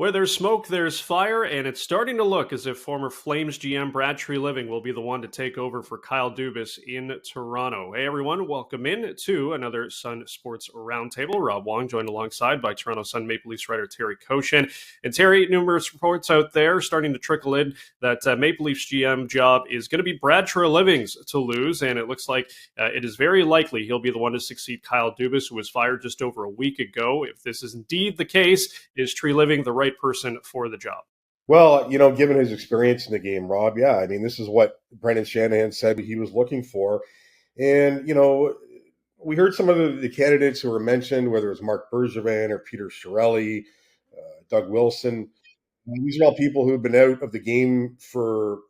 Where there's smoke, there's fire, and it's starting to look as if former Flames GM Brad Treliving will be the one to take over for Kyle Dubas in Toronto. Hey everyone, welcome in to another SUN Sports Roundtable. Rob Wong joined alongside by Toronto Sun Maple Leafs writer Terry Koshan. And Terry, numerous reports out there starting to trickle in that Maple Leafs GM job is going to be Brad Treliving's to lose, and it looks like it is very likely he'll be the one to succeed Kyle Dubas, who was fired just over a week ago. If this is indeed the case, is Treliving the right person for the job? Well, given his experience in the game, Rob, yeah, I mean, this is what Brendan Shanahan said he was looking for. And, we heard some of the candidates who were mentioned, whether it was Mark Bergevin or Peter Chiarelli, Doug Wilson. These are all people who have been out of the game for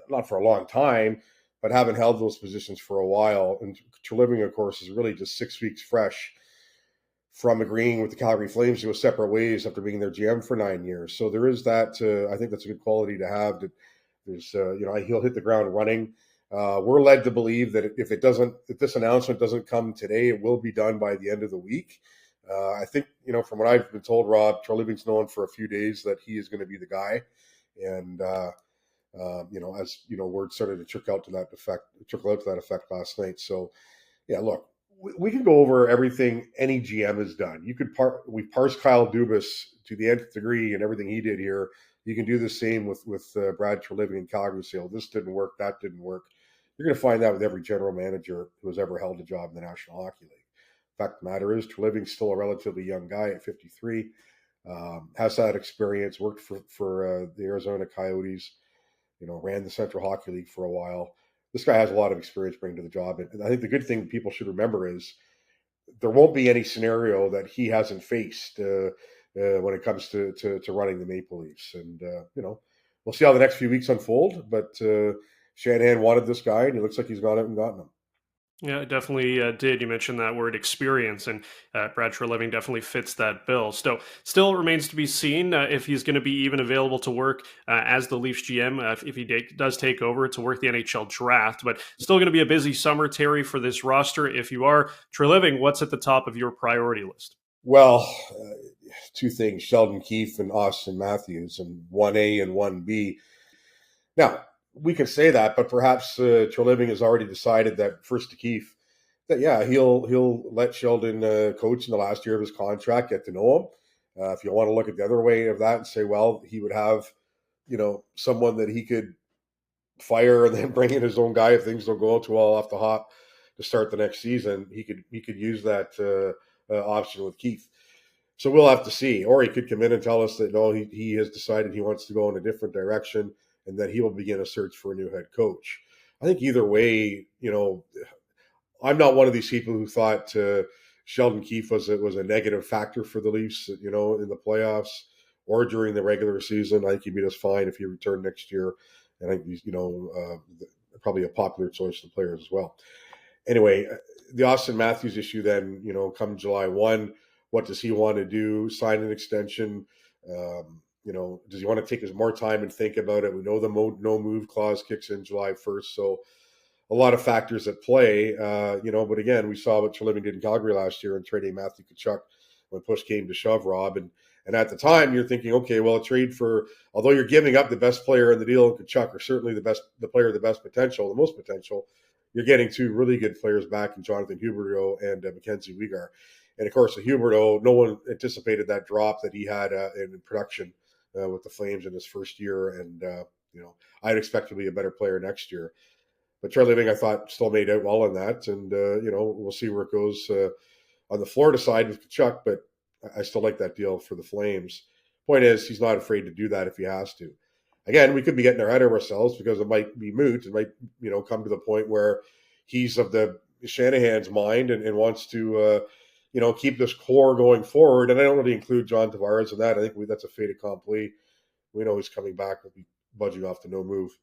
not for a long time, but haven't held those positions for a while. And Treliving, of course, is really just 6 weeks fresh from agreeing with the Calgary Flames to go separate ways after being their GM for 9 years. So there is that. I think that's a good quality to have. There's, he'll hit the ground running. We're led to believe that if this announcement doesn't come today, it will be done by the end of the week. I think, from what I've been told, Rob, Treliving's known for a few days that he is going to be the guy. And, word started to trickle out to that effect last night. So, yeah, look, we can go over everything any GM has done. We parsed Kyle Dubas to the nth degree and everything he did here. You can do the same with Brad Treliving and Calgary. Say, this didn't work, that didn't work. You're going to find that with every general manager who has ever held a job in the National Hockey League. Fact of the matter is, Treliving's still a relatively young guy at 53. Has that experience, worked for the Arizona Coyotes, ran the Central Hockey League for a while. This guy has a lot of experience bringing to the job. And I think the good thing people should remember is there won't be any scenario that he hasn't faced when it comes to running the Maple Leafs. And, we'll see how the next few weeks unfold. But Shanahan wanted this guy, and he looks like he's gone out and gotten him. Yeah, it definitely did. You mentioned that word experience, and Brad Treliving definitely fits that bill. Still remains to be seen if he's going to be even available to work as the Leafs GM if he does take over to work the NHL draft. But still going to be a busy summer, Terry, for this roster. If you are Treliving, what's at the top of your priority list? Well, two things: Sheldon Keefe and Austin Matthews, and 1A and 1B. Now, we can say that, but perhaps Treliving has already decided that first to Keefe, that yeah, he'll let Sheldon coach in the last year of his contract, get to know him. If you want to look at the other way of that and say, well, he would have, someone that he could fire and then bring in his own guy if things don't go too well off the hop to start the next season. He could use that option with Keefe. So we'll have to see. Or he could come in and tell us that no, he has decided he wants to go in a different direction, and that he will begin a search for a new head coach. I think either way, I'm not one of these people who thought Sheldon Keefe was a negative factor for the Leafs, in the playoffs or during the regular season. I think he'd be just fine if he returned next year. And I think he's, probably a popular choice of players as well. Anyway, the Austin Matthews issue then, come July 1, what does he want to do? Sign an extension? Does he want to take more time and think about it? We know the no move clause kicks in July 1st. So a lot of factors at play, but again, we saw what Treliving did in Calgary last year in trading Matthew Tkachuk when push came to shove, Rob. And at the time, you're thinking, okay, well, a trade although you're giving up the best player in the deal in Tkachuk, or certainly the player of the best potential, the most potential, you're getting two really good players back in Jonathan Huberdeau and Mackenzie Weegar. And of course, the Huberdeau, no one anticipated that drop that he had in production with the Flames in his first year. And, I'd expect to be a better player next year. But Treliving, I thought, still made out well in that. And, we'll see where it goes on the Florida side with Tkachuk, but I still like that deal for the Flames. Point is, he's not afraid to do that if he has to. Again, we could be getting ahead of ourselves because it might be moot. It might, come to the point where he's of the Shanahan's mind and wants to, keep this core going forward. And I don't really include John Tavares in that. I think that's a fait accompli. We know he's coming back. We'll be budging off the no move.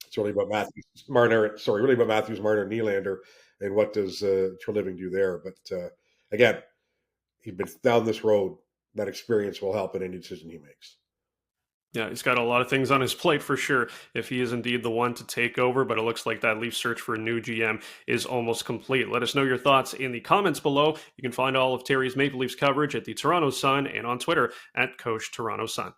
It's really about Matthews, Marner, Nylander, and what does Treliving do there. But again, he's been down this road. That experience will help in any decision he makes. Yeah, he's got a lot of things on his plate for sure if he is indeed the one to take over, but it looks like that Leaf search for a new GM is almost complete. Let us know your thoughts in the comments below. You can find all of Terry's Maple Leafs coverage at the Toronto Sun and on Twitter at Coach Toronto Sun.